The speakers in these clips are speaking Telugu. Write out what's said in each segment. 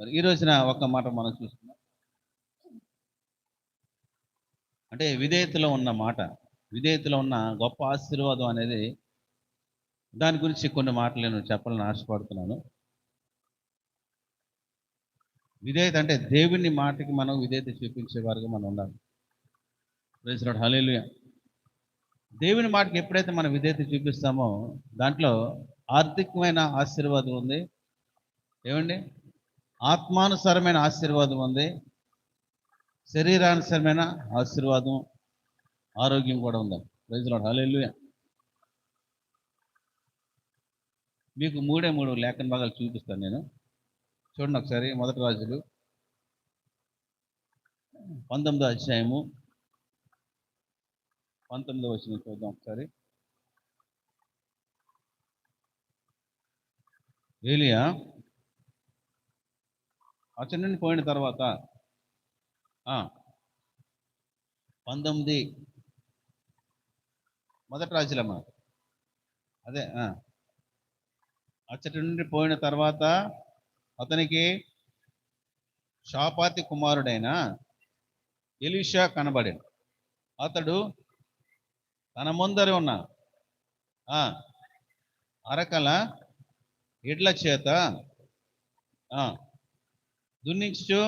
మరి ఈ రోజున ఒక మాట మనం చూస్తున్నాం, అంటే విధేయతలో ఉన్న మాట, విధేయతలో ఉన్న గొప్ప ఆశీర్వాదం అనేది, దాని గురించి కొన్ని మాటలు నేను చెప్పాలని ఆశపడుతున్నాను. విధేయత అంటే దేవుని మాటకి మనం విధేయత చూపించేవారుగా మనం ఉండాలి. ప్రైజ్ లార్డ్, హల్లెలూయా. దేవుని మాటకి ఎప్పుడైతే మనం విధేయత చూపిస్తామో దాంట్లో ఆర్థికమైన ఆశీర్వాదం ఉంది, ఏమండి, ఆత్మానుసారమైన ఆశీర్వాదం ఉంది, శరీరానుసారమైన ఆశీర్వాదం, ఆరోగ్యం కూడా ఉంది. ప్రైజ్ లార్డ్, హల్లెలూయా. మీకు మూడు లేఖన భాగాలు చూపిస్తాను నేను. చూడండి ఒకసారి. మొదటి రాజులు 19వ అధ్యాయము 19వ వచనం చూద్దాం ఒకసారి. ఏలియా అతని నుండి పోయిన తర్వాత 19 మొదటి రాజులమ్మ, అదే అచ్చటి నుండి పోయిన తర్వాత అతనికి షాపాతి కుమారుడైన ఎలీషా కనబడాడు. అతడు తన ముందర ఉన్న అరకల ఎడ్ల చేత దున్నించు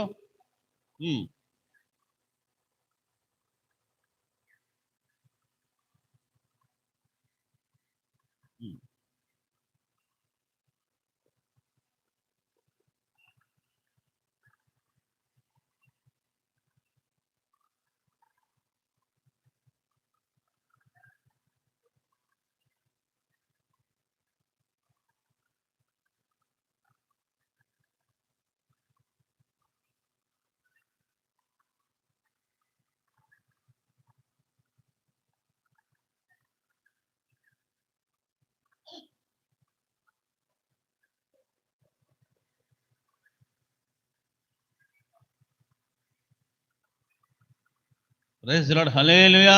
ప్రైజ్ లార్డ్, హల్లెలూయా.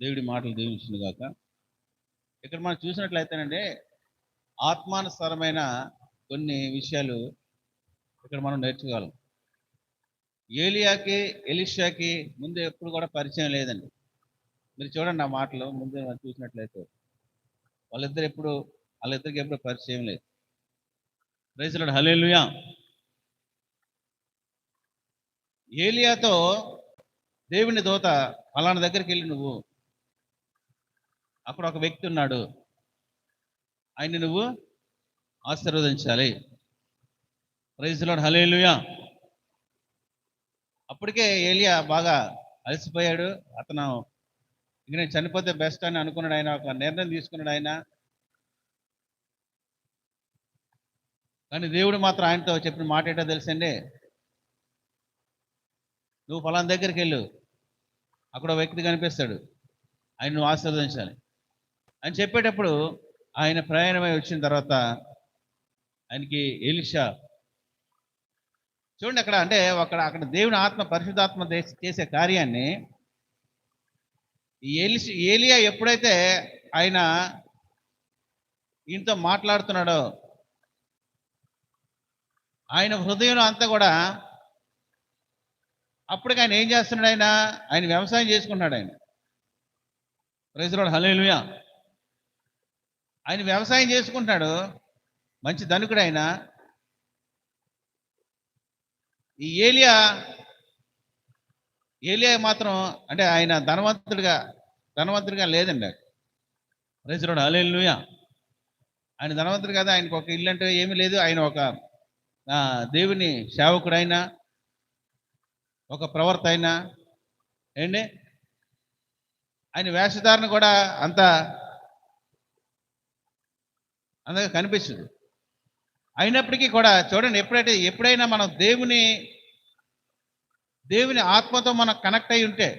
దేవుడి మాటలు దీవించును గాక. ఇక్కడ మనం చూసినట్లయితేనండి, ఆత్మానుసారమైన కొన్ని విషయాలు ఇక్కడ మనం నేర్చుకోగలం. ఏలియాకి ఎలీషాకి ముందు ఎప్పుడు కూడా పరిచయం లేదండి. మీరు చూడండి ఆ మాటలు ముందు మనం చూసినట్లయితే వాళ్ళిద్దరికి ఎప్పుడు పరిచయం లేదు. ప్రైజ్ లార్డ్, హల్లెలూయా. ఏలియాతో దేవుని దూత అలాంటి దగ్గరికి వెళ్ళి, నువ్వు అక్కడ ఒక వ్యక్తి ఉన్నాడు, ఆయన్ని నువ్వు ఆశీర్వదించాలి. ప్రైజ్ లార్డ్, హల్లెలూయా. అప్పటికే ఏలియా బాగా అలసిపోయాడు. అతను ఇంక నేను చనిపోతే బెస్ట్ అని అనుకున్నాడు. ఆయన ఒక నిర్ణయం తీసుకున్నాడు ఆయన. కానీ దేవుడు మాత్రం ఆయనతో చెప్పిన మాట ఏంటో తెలుసండి, నువ్వు ఫలానా దగ్గరికి వెళ్ళు, అక్కడ వ్యక్తి కనిపిస్తాడు, ఆయన నువ్వు ఆశీర్వదించాలి అని చెప్పేటప్పుడు ఆయన ప్రయాణమై వచ్చిన తర్వాత ఆయనకి ఎలీషా చూడండి అక్కడ, అంటే అక్కడ దేవుని ఆత్మ, పరిశుద్ధాత్మ చేసే కార్యాన్ని ఏలియా ఎప్పుడైతే ఆయన ఈయనతో మాట్లాడుతున్నాడో ఆయన హృదయంలో అంతా కూడా అప్పటికి ఆయన ఏం చేస్తున్నాడు, ఆయన వ్యవసాయం చేసుకుంటున్నాడు. ఆయన ప్రైజ్ లార్డ్, హల్లెలూయా. ఆయన వ్యవసాయం చేసుకుంటున్నాడు, మంచి ధనికుడు ఆయన. ఈ ఏలియా మాత్రం అంటే ఆయన ధనవంతుడిగా లేదండి. ప్రైజ్ లార్డ్, హల్లెలూయా. ఆయన ధనవంతుడు కదా, ఆయనకు ఒక ఇల్లు అంటే ఏమీ లేదు. ఆయన ఒక దేవుని సేవకుడైన, ఒక ప్రవర్త అయినా ఏంటి, ఆయన వేషధారణ కూడా అంత అంతగా కనిపిస్తుంది. అయినప్పటికీ కూడా చూడండి, ఎప్పుడైనా మనం దేవుని ఆత్మతో మనం కనెక్ట్ అయి ఉంటే,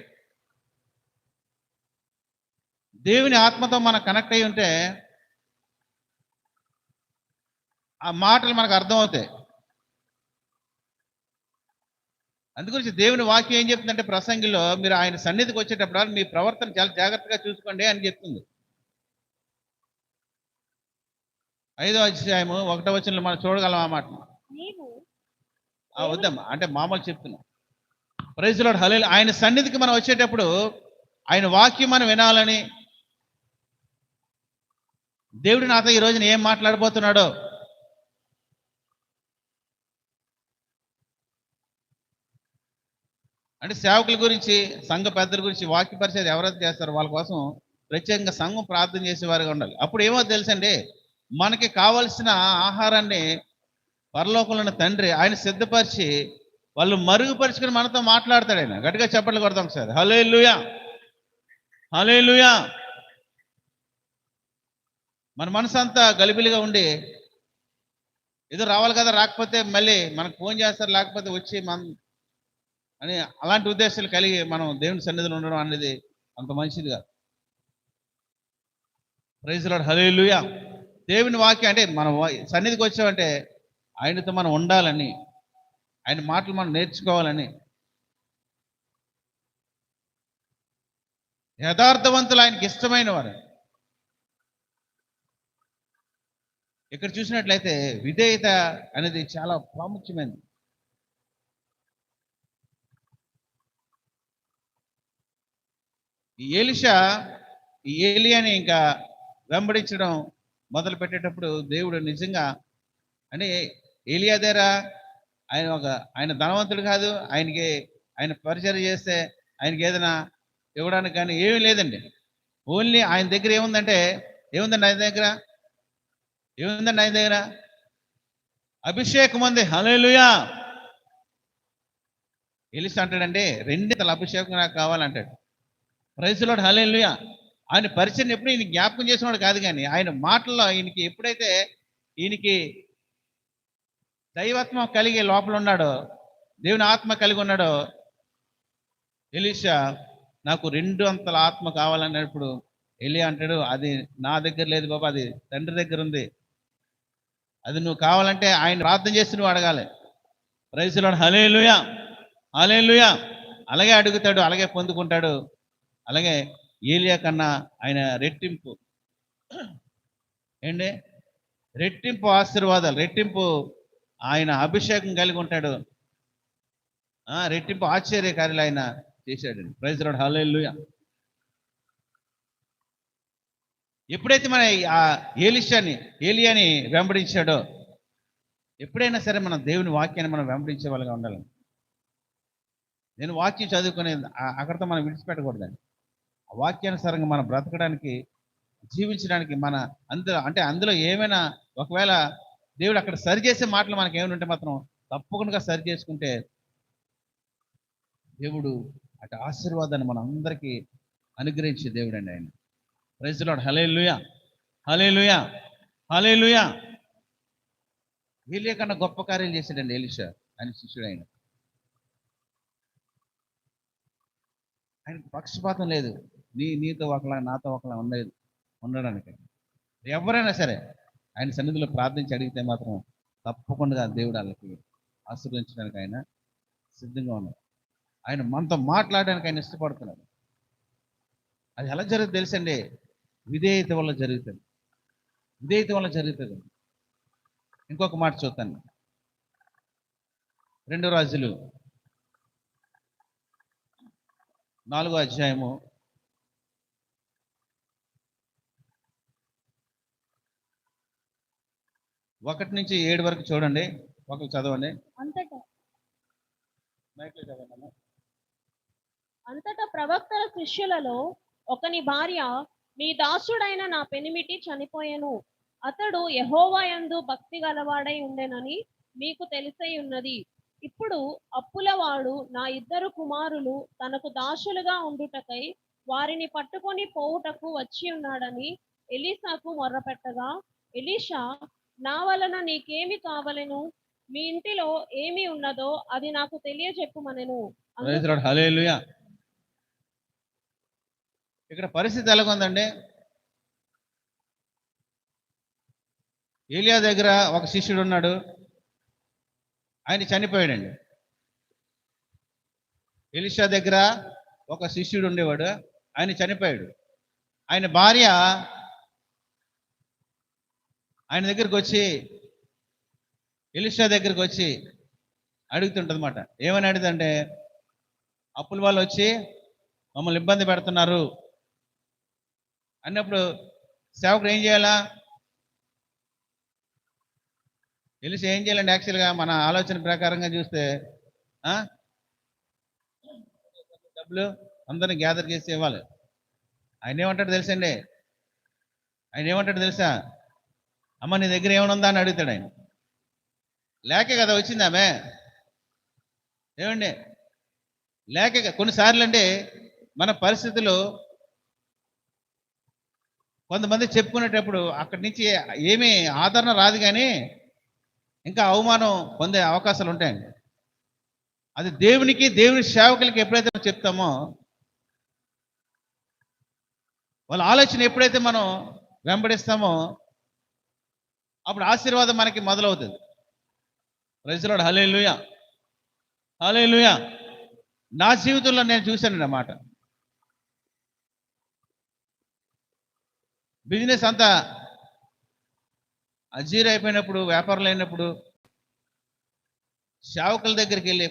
ఆ మాటలు మనకు అర్థమవుతాయి. అందుగురించి దేవుని వాక్యం ఏం చెప్తుందంటే, ప్రసంగిలో మీరు ఆయన సన్నిధికి వచ్చేటప్పుడు మీ ప్రవర్తన చాలా జాగ్రత్తగా చూసుకోండి అని చెప్తుంది. 5వ అధ్యాయము 1వ వచనంలో మనం చూడగలం ఆ మాట. నీవు వద్దమ్మా, అంటే మామూలు చెప్తున్నా. ప్రైజ్ ది లార్డ్, హల్లెలూయా. ఆయన సన్నిధికి మనం వచ్చేటప్పుడు ఆయన వాక్యం మనం వినాలని, దేవుడు నాతో ఈ రోజున ఏం మాట్లాడబోతున్నాడో, అంటే సేవకుల గురించి, సంఘ పెద్దల గురించి వాక్య పరిచయం ఎవరైతే చేస్తారో వాళ్ళ కోసం ప్రత్యేకంగా సంఘం ప్రార్థన చేసేవారుగా ఉండాలి. అప్పుడు ఏమో తెలుసండి, మనకి కావలసిన ఆహారాన్ని పరలోకంలో ఉన్న తండ్రి ఆయన సిద్ధపరిచి వాళ్ళు మరుగుపరుచుకుని మనతో మాట్లాడతాడు. ఆయన గట్టిగా చెప్పట్లు కొడతాం సార్. హల్లెలూయా, హల్లెలూయా. మన మనసు అంతా గలిబిలిగా ఉండి ఏదో రావాలి కదా, రాకపోతే మళ్ళీ మనకు ఫోన్ చేస్తారు, లేకపోతే వచ్చి అని అలాంటి ఉద్దేశాలు కలిగి మనం దేవుని సన్నిధిలో ఉండడం అనేది అంత మంచిది కాదు. ప్రైజ్ ది లార్డ్, హల్లెలూయా. దేవుని వాక్యం అంటే మనం సన్నిధికి వచ్చామంటే ఆయనతో మనం ఉండాలని, ఆయన మాటలు మనం నేర్చుకోవాలని. యథార్థవంతులు ఆయనకి ఇష్టమైన వారు. ఇక్కడ చూసినట్లయితే విధేయత అనేది చాలా ప్రాముఖ్యమైనది. ఈ ఎలీషా ఈ ఏలియాని ఇంకా వెంబడించడం మొదలు పెట్టేటప్పుడు దేవుడు నిజంగా, అంటే ఏలియా దగ్గర ఆయన ధనవంతుడు కాదు, ఆయన పరిచయం చేస్తే ఆయనకి ఏదైనా ఇవ్వడానికి కానీ ఏమీ లేదండి. ఓన్లీ ఆయన దగ్గర ఏముందంటే, ఏముందండి ఆయన దగ్గర? ఏముందండి ఆయన దగ్గర? అభిషేకం ఉంది. హల్లెలూయా. ఎలీషా అంటాడండి, రెండింతల అభిషేకం నాకు కావాలంటాడు. ప్రైజ్ ది లార్డ్, హల్లెలూయా. ఆయన పరిచయం ఎప్పుడు ఈయన జ్ఞాపకం చేసినాడు కాదు, కానీ ఆయన మాటల్లో ఈయనకి ఎప్పుడైతే ఈయనకి దైవాత్మ కలిగి లోపల ఉన్నాడో, దేవుని ఆత్మ కలిగి ఉన్నాడో, ఎలీషా నాకు 2 అంతల ఆత్మ కావాలన్నప్పుడు ఎలియా అంటాడు, అది నా దగ్గర లేదు బాబా, అది తండ్రి దగ్గర ఉంది. అది నువ్వు కావాలంటే ఆయన ప్రార్థన చేసి నువ్వు అడగాలి. ప్రైజ్ ది లార్డ్, హల్లెలూయా, హల్లెలూయా. అలాగే అడుగుతాడు, అలాగే పొందుకుంటాడు. అలాగే ఏలియా కన్నా ఆయన రెట్టింపు ఏంటి, రెట్టింపు ఆశీర్వాదాలు, రెట్టింపు ఆయన అభిషేకం కలిగి ఉంటాడు. రెట్టింపు ఆశ్చర్య కార్యాలు ఆయన చేశాడండి. ప్రైజ్ ది లార్డ్, హల్లెలూయా. ఎప్పుడైతే మన ఆ ఏలియాని వెంబడించాడో, ఎప్పుడైనా సరే మనం దేవుని వాక్యాన్ని మనం వెంబడించే వాళ్ళగా ఉండాలి. నేను వాక్యం చదువుకునే అక్కడితో మనం విడిచిపెట్టకూడదండి. ఆ వాక్యానుసారంగా మనం బ్రతకడానికి, జీవించడానికి మన అందులో ఏమైనా ఒకవేళ దేవుడు అక్కడ సరి చేసే మాటలు మనకి ఏమైనా ఉంటే మాత్రం తప్పకుండా సరి చేసుకుంటే దేవుడు అటు ఆశీర్వాదాన్ని మన అందరికీ అనుగ్రహించే దేవుడు అండి ఆయన. ప్రైజ్ ది లార్డ్, హల్లెలూయా, హల్లెలూయా, హల్లెలూయా. ఏలియా కన్నా గొప్ప కార్యాలు చేశాడండి ఎలీషా, ఆయన శిష్యుడు. ఆయనకు పక్షపాతం లేదు. నీతో ఒకలా నాతో ఒకలా ఉండడానికి. ఎవరైనా సరే ఆయన సన్నిధిలో ప్రార్థించి అడిగితే మాత్రం తప్పకుండా దేవుడు వాళ్ళకి ఆశీర్వదించడానికి ఆయన సిద్ధంగా ఉన్నాడు. ఆయన మనతో మాట్లాడడానికి ఆయన ఇష్టపడుతున్నాడు. అది ఎలా జరుగుతుంది తెలుసండి? విధేయత వల్ల జరుగుతుంది. విధేయత వల్ల జరుగుతుంది. ఇంకొక మాట చూస్తాను, 2 రాజులు 4వ అధ్యాయము 1 నుంచి 7 వరకు చూడండి. ఒకరు చదవండి. అంతటా ప్రవక్తల శిష్యులలో ఒకని భార్య, నీ దాసుడైన నా పెనిమిటి చనిపోయెను, అతడు యెహోవా యందు భక్తి గలవాడై ఉండెనని మీకు తెలిసై ఉన్నది. ఇప్పుడు అప్పులవాడు నా 2 కుమారులు తనకు దాసులుగా ఉండుటకై వారిని పట్టుకొని పోవుటకు వచ్చి ఉన్నాడని ఎలీషాకు మొర్రపెట్టగా, ఎలీషా, నా వలన నీకేమి కావలెను? మీ ఇంటిలో ఏమి ఉన్నదో అది నాకు తెలియజెప్పుమనెను. హల్లెలూయా. ఇక్కడ పరిస్థితి ఎలాగుందండి? ఏలియా దగ్గర ఒక శిష్యుడు ఉన్నాడు, ఆయన చనిపోయాడండి. ఎలీషా దగ్గర ఒక శిష్యుడు ఉండేవాడు, ఆయన చనిపోయాడు. ఆయన భార్య ఆయన దగ్గరికి వచ్చి, ఎలీషా దగ్గరికి వచ్చి అడుగుతుంటదన్నమాట. ఏమని అడుగుతుందంటే, అప్పుల వాళ్ళు వచ్చి మమ్మల్ని ఇబ్బంది పెడుతున్నారు అన్నప్పుడు సేవకుడు ఏం చేయాలా? ఎలీషా ఏం చేయాలండి? యాక్చువల్గా మన ఆలోచన ప్రకారంగా చూస్తే ఆ డబ్బులు అందరిని గ్యాదర్ చేసి ఇవ్వాలి. ఆయన ఏమంటాడు తెలుసండి? ఆయన ఏమంటాడు తెలుసా? అమ్మ నీ దగ్గర ఏమైనా ఉందా అని అడుగుతాడు ఆయన. లేకే కదా వచ్చింది ఆమె. ఏమండి? లేక కొన్నిసార్లు అంటే మన పరిస్థితులు కొంతమంది చెప్పుకునేటప్పుడు అక్కడి నుంచి ఏమీ ఆదరణ రాదు, కానీ ఇంకా అవమానం పొందే అవకాశాలు ఉంటాయండి. అది దేవునికి, దేవుని సేవకులకి ఎప్పుడైతే మనం చెప్తామో, వాళ్ళ ఆలోచన ఎప్పుడైతే మనం వెంబడిస్తామో అప్పుడు ఆశీర్వాదం మనకి మొదలవుతుంది. Praise Lord. Hallelujah, hallelujah. నా జీవితంలో నేను చూశాను అన్నమాట. బిజినెస్ అంతా అజీర్ అయిపోయినప్పుడు, వ్యాపారం లేనప్పుడు సేవకుల దగ్గరికి వెళ్ళి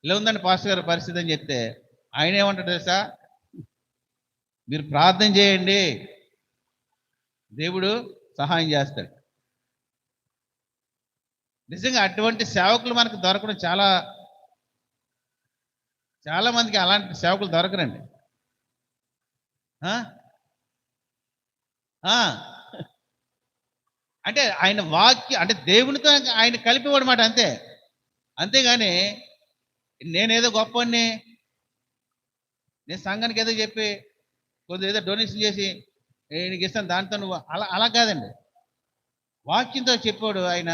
ఇలా ఉందండి పాస్టర్ గారి పరిస్థితి అని చెప్తే ఆయన ఏమంటాడు తెలుసా? మీరు ప్రార్థన చేయండి, దేవుడు సహాయం చేస్తాడు. నిజంగా అటువంటి సేవకులు మనకు దొరకడం చాలా చాలా మందికి అలాంటి సేవకులు దొరకరండి. ఆ? ఆ. అంటే ఆయన వాక్య అంటే దేవునితో ఆయన కలిపివాడమాట అంతే. అంతేగాని నేనేదో గొప్పవాడిని, నేను సంఘానికి ఏదో చెప్పి కొద్దిగా ఏదో డొనేషన్ చేసి నీకు ఇస్తాను దాంతో నువ్వు అలా అలా కాదండి. వాక్యంతో చెప్పాడు ఆయన.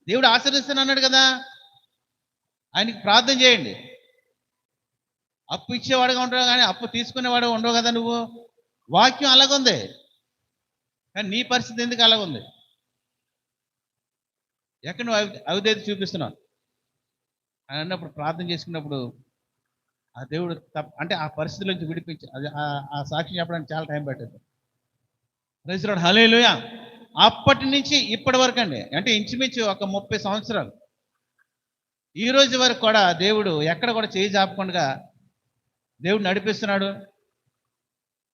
దేవుడు ఆశీర్వదిస్తాను అన్నాడు కదా, ఆయనకి ప్రార్థన చేయండి. అప్పు ఇచ్చేవాడుగా ఉండవు కానీ అప్పు తీసుకునేవాడు ఉండవు కదా నువ్వు. వాక్యం అలాగుంది, కానీ నీ పరిస్థితి ఎందుకు అలాగుంది? ఎక్కడ నువ్వు అవిధేయత చూపిస్తున్నావు అని అన్నప్పుడు ప్రార్థన చేసుకున్నప్పుడు ఆ దేవుడు అంటే ఆ పరిస్థితి నుంచి విడిపించి అది ఆ సాక్షి చెప్పడానికి చాలా టైం పట్టింది. Praise Lord. హల్లెలూయా. అప్పటి నుంచి ఇప్పటి వరకు అండి, అంటే ఇంచుమించు ఒక 30 సంవత్సరాలు ఈ రోజు వరకు కూడా దేవుడు ఎక్కడ కూడా చేయి జాపకుండా దేవుడు నడిపిస్తున్నాడు.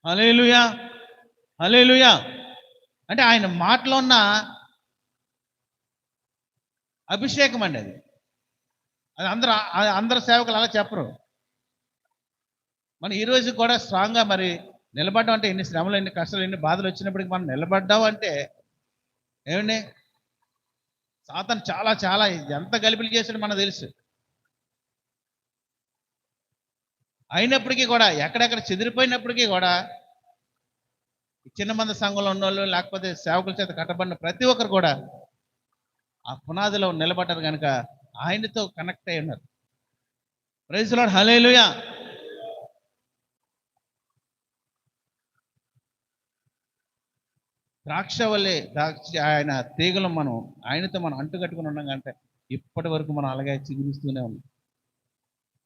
హల్లెలూయా, హల్లెలూయా. అంటే ఆయన మాటలో ఉన్న అభిషేకం అండి అది. అది అందరు సేవకులు అలా చెప్పరు. మనం ఈ రోజు కూడా స్ట్రాంగ్గా మరి నిలబడ్డాం అంటే ఎన్ని శ్రమలు, ఎన్ని కష్టాలు, ఎన్ని బాధలు వచ్చినప్పటికీ మనం నిలబడ్డాం అంటే ఏమండి? సాతాను చాలా చాలా ఎంత గలిబిలి చేసాడో మనకు తెలుసు. అయినప్పటికీ కూడా ఎక్కడెక్కడ చెదిరిపోయినప్పటికీ కూడా చిన్న మంది సంఘంలో ఉన్నోళ్ళు లేకపోతే సేవకుల చేత కట్టబడిన ప్రతి ఒక్కరు కూడా ఆ పునాదిలో నిలబడ్డారు కనుక ఆయనతో కనెక్ట్ అయి ఉన్నారు. Praise Lord. హల్లెలూయా. ద్రాక్ష వల్లే ఆయన తీగలు మనం ఆయనతో మనం అంటుకట్టుకుని ఉన్నాం కంటే ఇప్పటి వరకు మనం అలాగే చిగురిస్తూనే ఉన్నాం.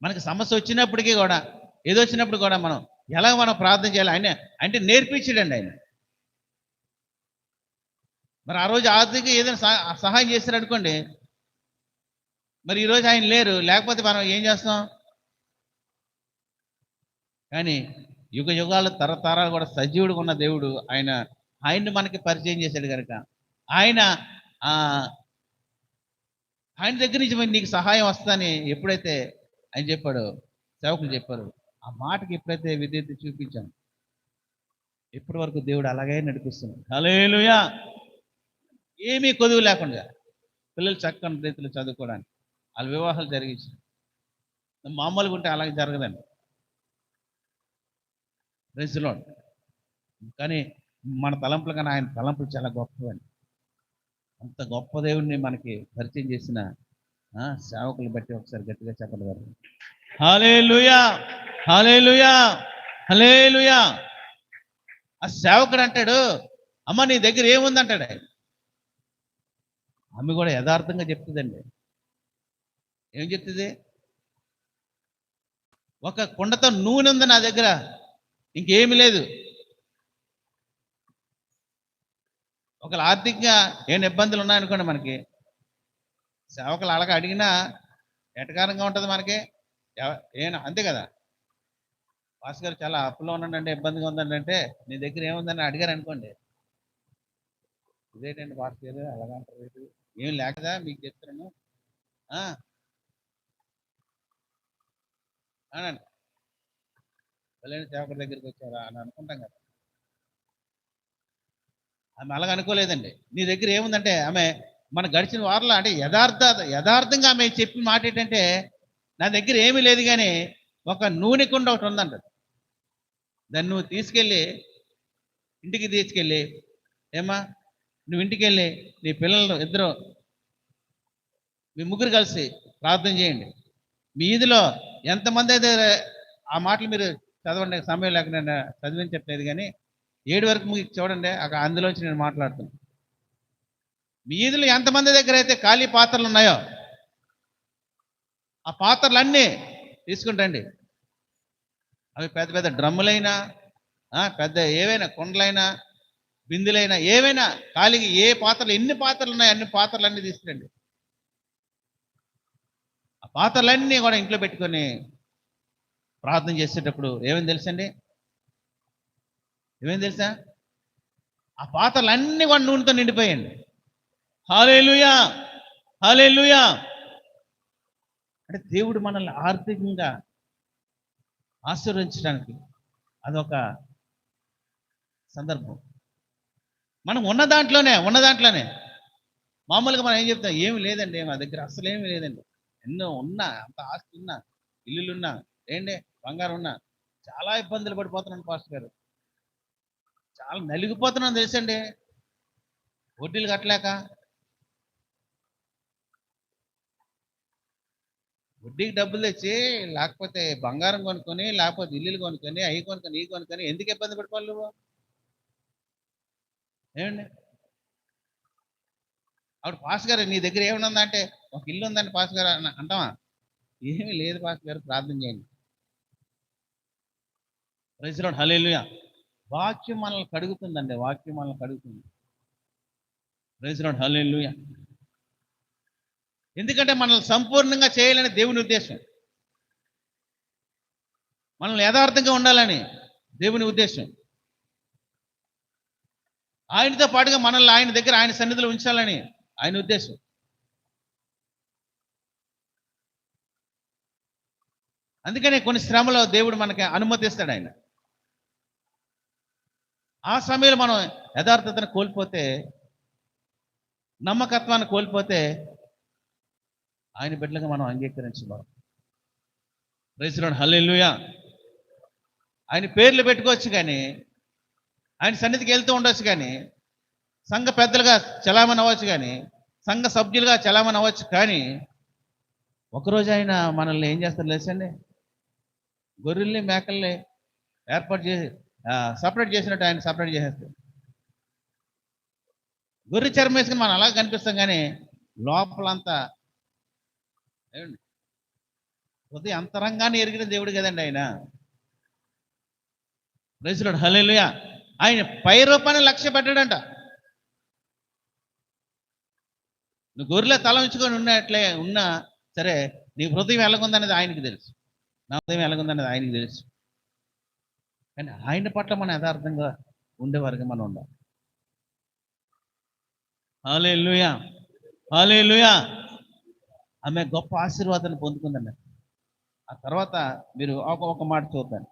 మనకి సమస్య వచ్చినప్పటికీ కూడా ఏదో వచ్చినప్పుడు కూడా మనం ఎలా మనం ప్రార్థన చేయాలి ఆయన అంటే నేర్పించాడండి ఆయన. మరి ఆ రోజు ఆర్థిక ఏదైనా సహాయం చేశారు అనుకోండి, మరి ఈరోజు ఆయన లేరు, లేకపోతే మనం ఏం చేస్తాం? కానీ యుగ యుగాలు తరతరాలు కూడా సజీవుడుగా ఉన్న దేవుడు ఆయన్ని మనకి పరిచయం చేశాడు కనుక ఆయన ఆయన దగ్గర నుంచి నీకు సహాయం వస్తుందని ఎప్పుడైతే ఆయన చెప్పాడో, సేవకులు చెప్పారు, ఆ మాటకి ఎప్పుడైతే విధేయత చూపించాం ఇప్పటి వరకు దేవుడు అలాగే నడిపిస్తున్నాడు. హల్లెలూయా. ఏమీ కొదువు లేకుండా పిల్లలు చక్కని రీతిలో చదువుకోవడానికి వాళ్ళ వివాహాలు జరిగించారు. మామూలుగా ఉంటే అలాగే జరగదండి. Praise Lord. కానీ మన తలంపులు కన్నా ఆయన తలంపులు చాలా గొప్పవండి. అంత గొప్ప దేవుడిని మనకి పరిచయం చేసిన సేవకులు బట్టి ఒకసారి గట్టిగా చెప్పగలరు. హల్లెలూయా, హల్లెలూయా, హల్లెలూయా. ఆ సేవకుడు అంటాడు, అమ్మ నీ దగ్గర ఏముంది అంటాడు. ఆమె కూడా యథార్థంగా చెప్తుందండి. ఏం చెప్తుంది? ఒక కుండతో నూనె ఉంది నా దగ్గర, ఇంకేమి లేదు. ఒకవేళ ఆర్థికంగా ఏమైనా ఇబ్బందులు ఉన్నాయనుకోండి మనకి, సేవకులు అలాగ అడిగినా ఎటకారంగా ఉంటుంది మనకి. ఏనా అంతే కదా. పాస్ గారు చాలా అప్పులో ఉన్నాడంటే, ఇబ్బందిగా ఉందండి అంటే, నీ దగ్గర ఏముందని అడిగారు అనుకోండి, ఇదేంటండి పాస్ గారు అలాగంటారు, ఏం లేకదా మీకు చెప్తున్నాను అనండి. వెళ్ళండి సేవకుడి దగ్గరికి వచ్చారా అని అనుకుంటాం కదా. ఆమె అలాగ అనుకోలేదండి. నీ దగ్గర ఏముందంటే, ఆమె మన గడిచిన వారంలో అంటే యథార్థంగా ఆమె చెప్పిన మాట ఏంటంటే, నా దగ్గర ఏమీ లేదు కానీ ఒక నూనె కుండ ఒకటి ఉందంట. దాన్ని నువ్వు తీసుకెళ్ళి ఇంటికి తీసుకెళ్ళి, ఏమా నువ్వు ఇంటికి వెళ్ళి నీ పిల్లలు ఇద్దరు, మీ ముగ్గురు కలిసి ప్రార్థన చేయండి. మీ ఈదిలో ఎంతమంది అయితే, ఆ మాటలు మీరు చదవండి, సమయం లేక నేను చదివిని చెప్పలేదు కానీ 7 వరకు మీకు చూడండి, అక్కడ అందులోంచి నేను మాట్లాడుతున్నాను. మీ ఈదులు ఎంతమంది దగ్గర అయితే ఖాళీ పాత్రలు ఉన్నాయో ఆ పాత్రలన్నీ తీసుకుంటండి. అవి పెద్ద పెద్ద డ్రమ్ములైనా, పెద్ద ఏవైనా కుండలైనా, బిందులైనా, ఏవైనా ఖాళీగా ఏ పాత్రలు, ఎన్ని పాత్రలు ఉన్నాయో అన్ని పాత్రలన్నీ తీసుకురండి. ఆ పాత్రలన్నీ కూడా ఇంట్లో పెట్టుకొని ప్రార్థన చేసేటప్పుడు ఏమేమి తెలుసండి, ఏమేమి తెలుసా, ఆ పాత్రలన్నీ కూడా నూనెతో నిండిపోయండి. హల్లెలూయా, హల్లెలూయా. అంటే దేవుడు మనల్ని ఆర్థికంగా ఆశీర్వదించడానికి అదొక సందర్భం. మనం ఉన్న దాంట్లోనే మామూలుగా మనం ఏం చెప్తాం, ఏమి లేదండి మా దగ్గర, అసలు ఏమి లేదండి, ఎన్నో ఉన్నా, అంత ఆస్తి ఉన్నా, ఇల్లులున్నా, ఏంటి బంగారం ఉన్నా, చాలా ఇబ్బందులు పడిపోతున్నాను పాస్టర్ గారు, చాలా నలిగిపోతున్నాను తెలుసండి, వడ్డీలు కట్టలేక. వడ్డీకి డబ్బులు తెచ్చి, లేకపోతే బంగారం కొనుక్కొని, లేకపోతే ఇల్లులు కొనుక్కొని, అవి కొనుక్కొని, ఇవి కొనుక్కొని ఎందుకు ఇబ్బంది పడిపోవాలి నువ్వు? ఏమండి ఆవిడ, పాస్ గారు నీ దగ్గర ఏమన్నా అంటే, ఒక ఇల్లు ఉందండి పాస్ గారు అంటావా? ఏమీ లేదు పాస్ గారు, ప్రార్థన చేయండి. ప్రైజ్ లార్డ్, హల్లెలూయా. వాక్యం మనల్ని కడుగుతుందండి, వాక్యం మనల్ని కడుగుతుంది. ప్రైజ్ లార్డ్, హల్లెలూయా. ఎందుకంటే మనల్ని సంపూర్ణంగా చేయాలని దేవుని ఉద్దేశం, మనల్ని యథార్థంగా ఉండాలని దేవుని ఉద్దేశం, ఆయనతో పాటుగా మనల్ని ఆయన దగ్గర, ఆయన సన్నిధిలో ఉంచాలని ఆయన ఉద్దేశం. అందుకనే కొన్ని శ్రమలో దేవుడు మనకి అనుమతిస్తాడు ఆయన. ఆ సమయంలో మనం యథార్థతను కోల్పోతే, నమ్మకత్వాన్ని కోల్పోతే ఆయన బిడ్డలుగా మనం అంగీకరించబడం. ప్రైజ్ లార్డ్, హల్లెలూయా. ఆయన పేర్లు పెట్టుకోవచ్చు కానీ, ఆయన సన్నిధికి వెళ్తూ ఉండొచ్చు కానీ, సంఘ పెద్దలుగా చలామణి అవ్వచ్చు కానీ, సంఘ సభ్యులుగా చలామణి అవ్వచ్చు కానీ, ఒకరోజు ఆయన మనల్ని ఏం చేస్తారు లేచండి, గొర్రెల్ని మేకల్ని ఏర్పాటు చేసి సపరేట్ చేసినట్టు ఆయన సపరేట్ చేసేస్తారు. గొర్రె చర్మం వేసుకుని మనం అలా కనిపిస్తాం కానీ లోపలంతా ఏమండి, హృదయ అంతరంగాన్ని ఎరిగిన దేవుడు కదండి ఆయన. ప్రైజ్ లార్డ్, హల్లెలూయా. ఆయన పై రూపాన్ని లక్ష్య పెట్టాడంట. నువ్వు గొర్రెల తల ఉంచుకొని ఉన్నట్లే ఉన్నా సరే, నీ హృదయం ఎలాగుందనేది ఆయనకి తెలుసు, నా హృదయం ఎలాగుందనేది ఆయనకి తెలుసు. కానీ ఆయన పట్ల మనం యథార్థంగా ఉండేవారుగా మనం ఉండాలి. హల్లెలూయా, హల్లెలూయా. ఆమె గొప్ప ఆశీర్వాదాన్ని పొందుకుందండి. ఆ తర్వాత మీరు ఒక మాట చూద్దాం,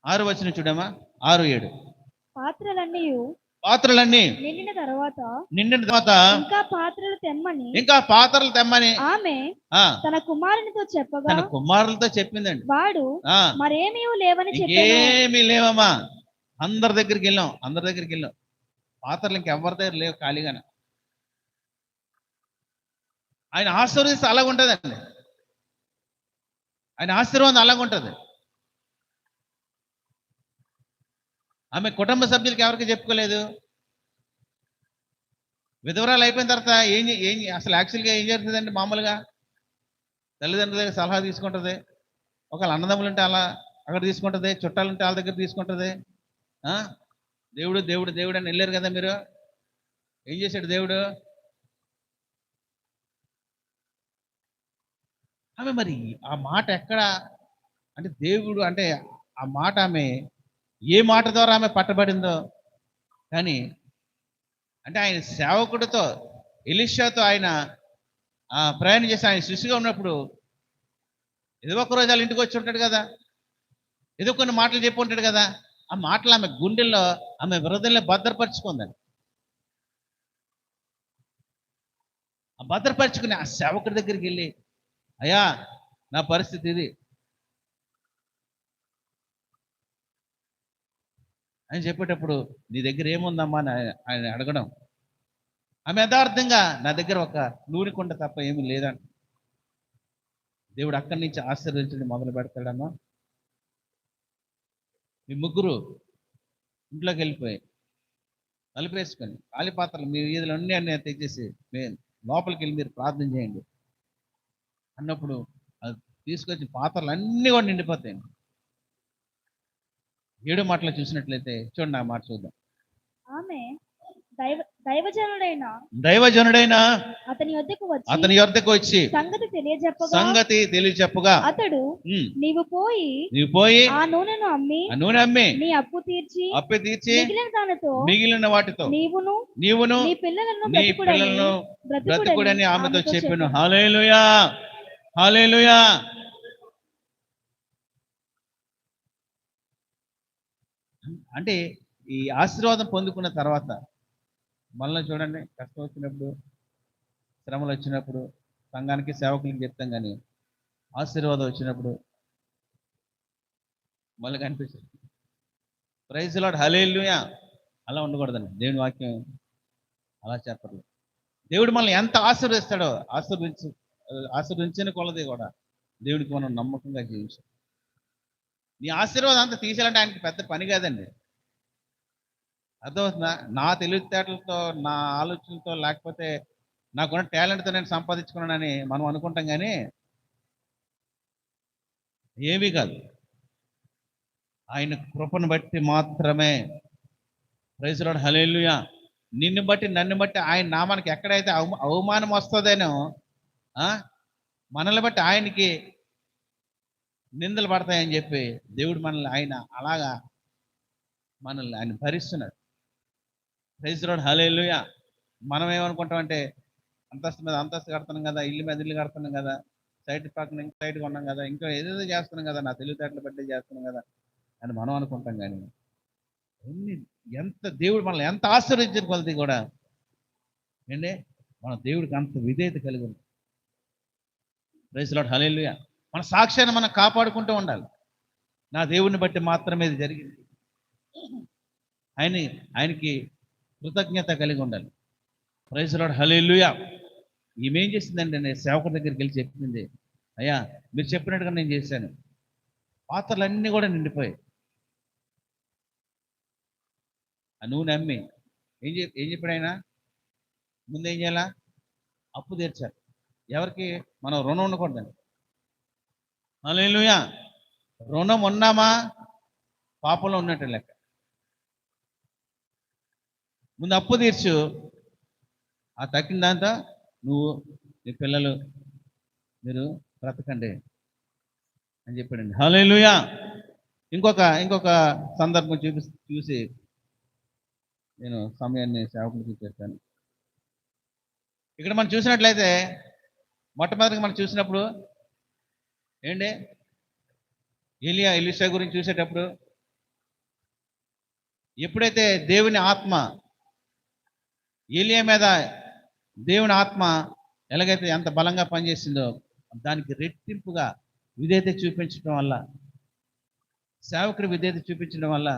6వ వచనం చూడమ్మా, 6, 7. పాత్రలన్నీ నిండిన తర్వాత ఇంకా పాత్రలు తెమ్మని ఆమె తన కుమారునితో చెప్పిందండి. వాడు మరేమీ ఏమీ లేవమ్మా, అందరి దగ్గరికి వెళ్ళాం, పాత్రలు ఇంకెవరి దగ్గర లేవు, ఖాళీగానే. ఆయన ఆశీర్వదిస్తే అలాగుంటుందండి, ఆయన ఆశీర్వాదం అలాగుంటుంది. ఆమె కుటుంబ సభ్యులకి ఎవరికి చెప్పుకోలేదు. విధవరాలు అయిపోయిన తర్వాత ఏం అసలు యాక్చువల్గా ఏం జరుగుతుందండి, మామూలుగా తల్లిదండ్రుల దగ్గర సలహా తీసుకుంటుంది, ఒకవేళ అన్నదమ్ములు ఉంటే అలా అక్కడ తీసుకుంటుంది, చుట్టాలు ఉంటే వాళ్ళ దగ్గర తీసుకుంటుంది. దేవుడు దేవుడు దేవుడు అని వెళ్ళారు కదా మీరు, ఏం చేశాడు దేవుడు? ఆమె మరి ఆ మాట ఎక్కడ, అంటే దేవుడు అంటే ఆ మాట ఆమె ఏ మాట ద్వారా ఆమె పట్టబడిందో, కానీ అంటే ఆయన సేవకుడితో ఎలీషాతో ఆయన ప్రయాణం చేసి ఆయన శిష్యుగా ఉన్నప్పుడు ఏదో ఒక రోజు వాళ్ళ ఇంటికి వచ్చి ఉంటాడు కదా, ఏదో కొన్ని మాటలు చెప్పి ఉంటాడు కదా. ఆ మాటలు ఆమె గుండెల్లో, ఆమె హృదయంలో భద్రపరుచుకుందండి. ఆ భద్రపరుచుకుని ఆ సేవకుడి దగ్గరికి వెళ్ళి, అయ్యా నా పరిస్థితి ఇది అని చెప్పేటప్పుడు, నీ దగ్గర ఏముందమ్మా అని ఆయన అడగడం. ఆమె యథార్థంగా నా దగ్గర ఒక నూనె కుండ తప్ప ఏమీ లేదంట. దేవుడు అక్కడి నుంచి ఆశీర్వదించడం మొదలు పెడతాడమ్మా. మీ ముగ్గురు ఇంట్లోకి వెళ్ళిపోయి తలుపేసుకొని ఖాళీ పాత్రలు మీ వీధులు అన్నీ తెచ్చేసి లోపలికి వెళ్ళి మీరు ప్రార్థన చేయండి అన్నప్పుడు అది తీసుకొచ్చి పాత్రలు అన్నీ కూడా నిండిపోతాయి. 7 మాటలు చూసినట్లయితే చూడండి, ఆ మాట చూద్దాం. ఆమె దైవజనుడైన దైవజనుడైన అతని అతని యొద్దకు వచ్చి సంగతి తెలియచెప్పగా అతడు, "ఉమ్, నీవు పోయి ఆ నూనెను ఆ నూనె అమ్మి నీ అప్పు తీర్చి మిగిలిన దానితో మిగిలిన వాటితో నీవును నీ నీ పిల్లలను బ్రతుకుడని ఆమెతో చెప్పాను." చెప్పెను. హల్లెలూయా, హల్లెలూయా. అంటే ఈ ఆశీర్వాదం పొందుకున్న తర్వాత మళ్ళీ చూడండి, కష్టం వచ్చినప్పుడు, శ్రమలు వచ్చినప్పుడు సంఘానికి సేవకులకి చెప్తాం, కానీ ఆశీర్వాదం వచ్చినప్పుడు మళ్ళీ కనిపిస్తుంది. ప్రైజ్ లార్డ్, హల్లెలూయా. అలా ఉండకూడదండి. దేవుని వాక్యం అలా చెప్పరు. దేవుడు మనల్ని ఎంత ఆశీర్వదిస్తాడో ఆశీర్వించిన కొలది కూడా దేవుడికి మనం నమ్మకంగా జీవించాలి. నీ ఆశీర్వాదం అంతా తీసేయాలంటే ఆయనకి పెద్ద పని కాదండి. అర్థమవుతుందా? నా తెలివితేటలతో, నా ఆలోచనలతో, లేకపోతే నాకున్న టాలెంట్తో నేను సంపాదించుకున్నానని మనం అనుకుంటాం, కానీ ఏమీ కాదు. ఆయన కృపను బట్టి మాత్రమే. ప్రైజ్ లార్డ్, హల్లెలూయా. నిన్ను బట్టి నన్ను బట్టి ఆయన నామానికి ఎక్కడైతే అవమానం వస్తుందేనో, మనల్ని బట్టి ఆయనకి నిందలు పడతాయని చెప్పి దేవుడు మనల్ని ఆయన భరిస్తున్నాడు. ప్రైజ్ లార్డ్, హల్లెలూయా. మనం ఏమనుకుంటామంటే అంతస్తు మీద అంతస్తు కడుతున్నాం కదా, ఇల్లు మీద ఇల్లు కడుతున్నాం కదా, సైట్ పక్కన ఇంకా సైట్ కొన్నాం కదా, ఇంకా ఏదేదో చేస్తున్నాం కదా, నా తెలివితేటలు బట్టి చేస్తున్నాం కదా అని మనం అనుకుంటాం. కానీ ఎంత దేవుడు మనల్ని ఎంత ఆశీర్వదించిన కొలది కూడా ఏంటి, మన దేవుడికి అంత విధేయత కలిగి ఉంది. ప్రైజ్ లార్డ్, హల్లెలూయా. మన సాక్ష్యాన్ని మనం కాపాడుకుంటూ ఉండాలి. నా దేవుడిని బట్టి మాత్రమే ఇది జరిగింది. ఆయనకి కృతజ్ఞత కలిగి ఉండాలి. ప్రైజ్ లార్డ్, హల్లెలూయా. ఈమెం చేసిందంటే, నేను సేవకుడి దగ్గరికి వెళ్ళి చెప్పింది, అయ్యా మీరు చెప్పినట్టుగా నేను చేశాను. పాత్రలన్నీ కూడా నిండిపోయాయి. ఆ నూనె అమ్మి ఏం చెప్పాడు ఆయన? ముందు ఏం చేయాలా? అప్పు తీర్చాలి. ఎవరికి? మనం రుణం ఉండకూడదండి. హల్లెలూయా. రుణం ఉన్నామా పాపంలో ఉన్నట్టు లెక్క. ముందు అప్పు తీర్చు, ఆ తక్కిన దాంతో నువ్వు, నీ పిల్లలు, మీరు బ్రతకండి అని చెప్పాడండి. హల్లెలూయా. ఇంకొక సందర్భం చూసి నేను సమయాన్ని సేవకుడికి చెప్పాను. ఇక్కడ మనం చూసినట్లయితే మొట్టమొదటిగా మనం చూసినప్పుడు ఏంటి, ఎలీషా గురించి చూసేటప్పుడు ఎప్పుడైతే దేవుని ఆత్మ ఏలియా మీద, దేవుని ఆత్మ ఎలాగైతే ఎంత బలంగా పనిచేసిందో దానికి రెట్టింపుగా విధేయత చూపించడం వల్ల, సేవకుడి విధేయత చూపించడం వల్ల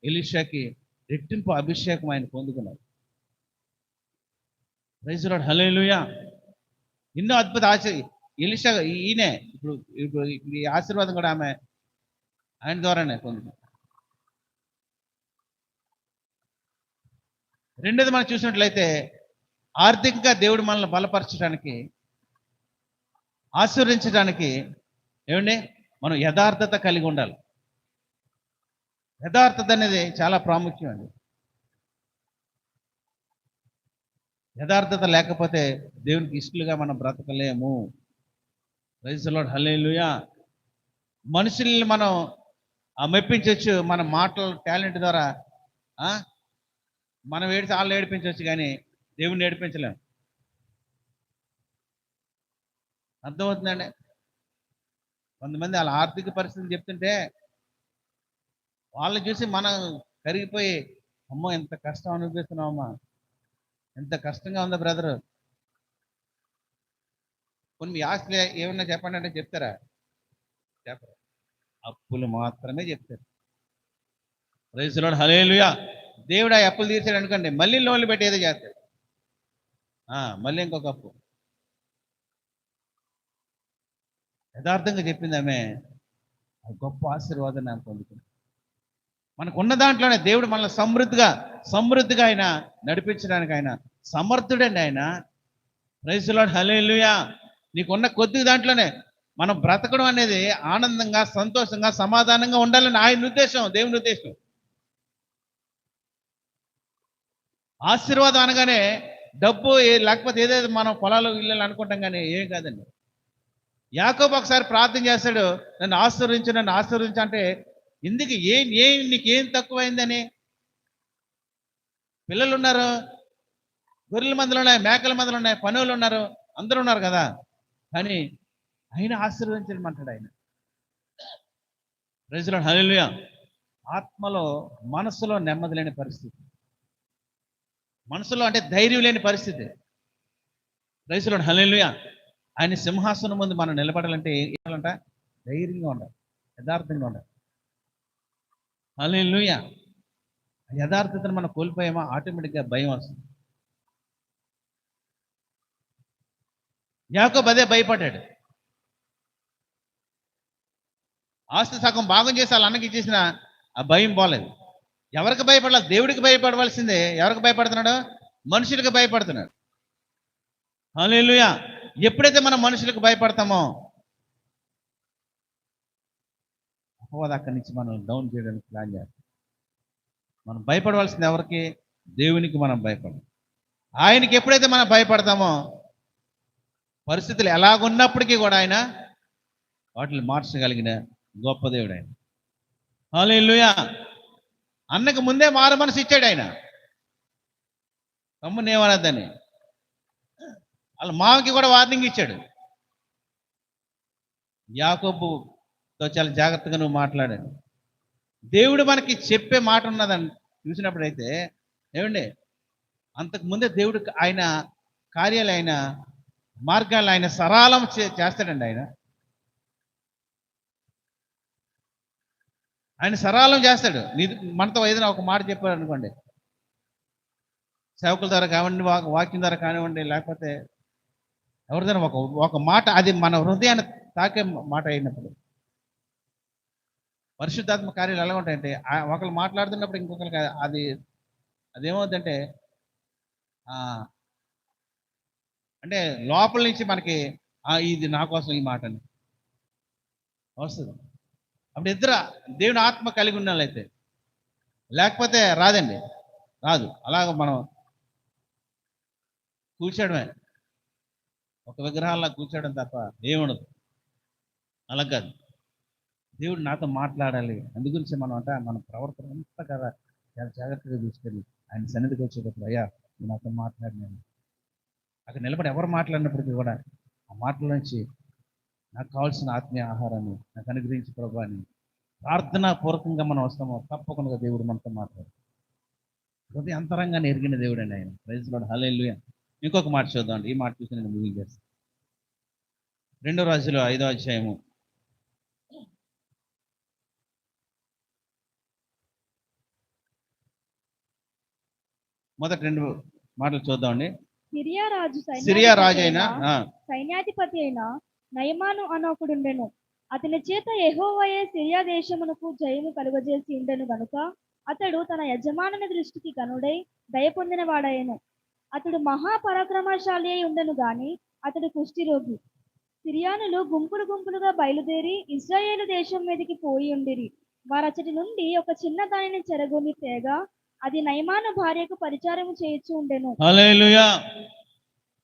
ఎలీషాకి రెట్టింపు అభిషేకం ఆయన పొందుకున్నారు. ప్రైజ్ లార్డ్, హల్లెలూయా. ఎన్నో అద్భుత ఎలీషా ఈయనే ఇప్పుడు ఈ ఆశీర్వాదం కూడా ఆయన ద్వారానే పొందుకున్నారు. రెండోది మనం చూసినట్లయితే ఆర్థికంగా దేవుడు మనల్ని బలపరచడానికి, ఆశీర్వదించడానికి ఏమండి, మనం యథార్థత కలిగి ఉండాలి. యథార్థత అనేది చాలా ప్రాముఖ్యం అండి. యథార్థత లేకపోతే దేవునికి ఇష్టలుగా మనం బ్రతకలేము. ప్రైజ్ ది లార్డ్, హల్లెలూయా. మనుషుల్ని మనం మెప్పించవచ్చు మన మాటల టాలెంట్ ద్వారా. ఆ? మనం ఏడిచి వాళ్ళు ఏడిపించవచ్చు, కానీ దేవుణ్ణి ఏడిపించలేం. అర్థమవుతుందండి? కొంతమంది వాళ్ళ ఆర్థిక పరిస్థితి చెప్తుంటే వాళ్ళని చూసి మనం కరిగిపోయి, అమ్మో ఎంత కష్టం అనిపిస్తున్నావమ్మా, ఎంత కష్టంగా ఉందా బ్రదరు, కొన్ని మీ ఆస్తులు ఏమన్నా చెప్పండి అంటే చెప్తారా? చెప్పరు. అప్పులు మాత్రమే చెప్తారు. ప్రైజ్ ది లార్డ్, హల్లెలూయా. దేవుడు ఆ అప్పులు తీర్చాడు అనుకోండి, మళ్ళీ లోన్లు పెట్టి ఏదో చేస్తాడు. మళ్ళీ ఇంకొక అప్పు. యథార్థంగా చెప్పింది ఆమె, ఆ గొప్ప ఆశీర్వాదాన్ని ఆమె పొందుకుంది. మనకు ఉన్న దాంట్లోనే దేవుడు మనల్ని సమృద్ధిగా ఆయన నడిపించడానికి ఆయన సమర్థుడండి ఆయన. ప్రైజ్ ది లార్డ్, హల్లెలూయా. నీకున్న కొద్ది దాంట్లోనే మనం బ్రతకడం అనేది ఆనందంగా, సంతోషంగా, సమాధానంగా ఉండాలని ఆయన ఉద్దేశం, దేవుని ఉద్దేశం. ఆశీర్వాదం అనగానే డబ్బు లేకపోతే ఏదేదో మనం పొలాలు ఇల్లు అనుకుంటాం, కానీ ఏం కాదండి. యాకోబు ఒకసారి ప్రార్థన చేస్తాడు, నన్ను ఆశీర్వదించు అంటే, ఎందుకు నీకేం తక్కువైందని? పిల్లలు ఉన్నారు, గొర్రెల మందలు ఉన్నాయి, మేకల మందలు ఉన్నాయి, పనులు ఉన్నారు, అందరూ ఉన్నారు కదా, కానీ ఆయన ఆశీర్వదించమంటాడు ఆయన. ప్రైజ్ ది లార్డ్, హల్లెలూయా. ఆత్మలో, మనసులో నెమ్మది లేని పరిస్థితి, మనసులో అంటే ధైర్యం లేని పరిస్థితి. ప్రైజ్ ది లార్డ్, హల్లెలూయా. ఆయన సింహాసనం ముందు మనం నిలబడాలంటే ఏం చేయాలంట? ధైర్యంగా ఉండాలి, యథార్థంగా ఉండాలి. హల్లెలూయా. యథార్థతను మనం కోల్పోయామా, ఆటోమేటిక్గా భయం వస్తుంది. యాకోబు అదే భయపడ్డాడు. ఆస్తి సగం భాగం చేసి వాళ్ళ అన్నకి ఇచ్చేసిన ఆ భయం పోలేదు. ఎవరికి భయపడాలి? దేవుడికి భయపడవలసిందే. ఎవరికి భయపడుతున్నాడు? మనుషులకు భయపడుతున్నాడు. హల్లెలూయా. ఎప్పుడైతే మనం మనుషులకు భయపడతామో అపవాది అక్కడి నుంచి మనం డౌన్ చేయడానికి ప్లాన్ చేస్తాం. మనం భయపడవలసింది ఎవరికి? దేవునికి మనం భయపడాలి. ఆయనకి ఎప్పుడైతే మనం భయపడతామో పరిస్థితులు ఎలాగున్నప్పటికీ కూడా ఆయన వాటిని మార్చగలిగిన గొప్ప దేవుడు ఆయన. హల్లెలూయా. అన్నకు ముందే మారు మనసు ఇచ్చాడు ఆయన, తమ్ముని ఏమనద్దని. వాళ్ళ మామకి కూడా వార్నింగ్ ఇచ్చాడు, యాకోబుతో చాలా జాగ్రత్తగా నువ్వు మాట్లాడాను. దేవుడు మనకి చెప్పే మాట ఉన్నదని చూసినప్పుడైతే ఏమండి, అంతకు ముందే దేవుడు ఆయన కార్యాలు, ఆయన మార్గాలు ఆయన సరళం చేస్తాడండి. ఆయన సరళం చేస్తాడు. మనతో ఏదైనా ఒక మాట చెప్పాడు అనుకోండి, సేవకుల ద్వారా కానివ్వండి, వాక్యం ద్వారా కానివ్వండి, లేకపోతే ఎవరిదైనా ఒక మాట, అది మన హృదయాన్ని తాకే మాట అయినప్పుడు, పరిశుద్ధాత్మ కార్యాలు ఎలా ఉంటాయంటే, ఒకరు మాట్లాడుతున్నప్పుడు ఇంకొకరికి అదేమవుతుందంటే అంటే లోపల నుంచి మనకి ఇది నా కోసం ఈ మాట అని వస్తుంది. అప్పుడు దేవుని ఆత్మ కలిగి ఉన్నట్లయితే, లేకపోతే రాదండి, రాదు. అలాగ మనం కూర్చోడమే, ఒక విగ్రహాల్లో కూర్చోవడం తప్ప ఏముండదు. అలా కాదు, దేవుడు నాతో మాట్లాడాలి. అందు గురించి మనం మన ప్రవర్తన అంతా కదా చాలా జాగ్రత్తగా చూసుకొని ఆయన సన్నిధికి వచ్చేటప్పుడు, అయ్యా నువ్వు నాతో మాట్లాడినాను, అక్కడ నిలబడి ఎవరు మాట్లాడినప్పటికీ కూడా ఆ మాటల నుంచి నాకు కావాల్సిన ఆత్మీయ ఆహారాన్ని నాకు అనుగ్రహించి ప్రభు అని ప్రార్థనా పూర్వకంగా మనం వస్తామో తప్పకుండా దేవుడు మనతో మాట్లాడు. హృదయ అంతరంగాన్ని ఎరిగిన దేవుడు అండి ఆయన. ప్రైజ్ ది లార్డ్, హల్లెలూయా. ఇంకొక మాట చూద్దామండి, ఈ మాట చూసి నేను ముగించేస్తాను. 2 రాజులు 5వ అధ్యాయము 2 మాటలు చూద్దామండి. సిరియా రాజు అయిన సైన్యాధిపతి అయిన నయమాను అనొకడుండెను. అతని చేత యెహోవాయే సిరియా దేశమునకు జయము కలుగజేసి ఉండెను గనుక అతడు తన యజమానుని దృష్టికి కనుడై దయ పొందిన వాడాయను. అతడు మహాపరాక్రమశాలి అయి ఉండెను గాని అతడు కుష్ఠిరోగి. సిరియానులు గుంపులుగా బయలుదేరి ఇశ్రాయేలు దేశం మీదకి పోయి ఉండిరి. వారచటి నుండి ఒక చిన్న దానిని చెరగొని తేగా అది నయమాను భార్యకు పరిచారము చేయించి ఉండెను. హల్లెలూయా.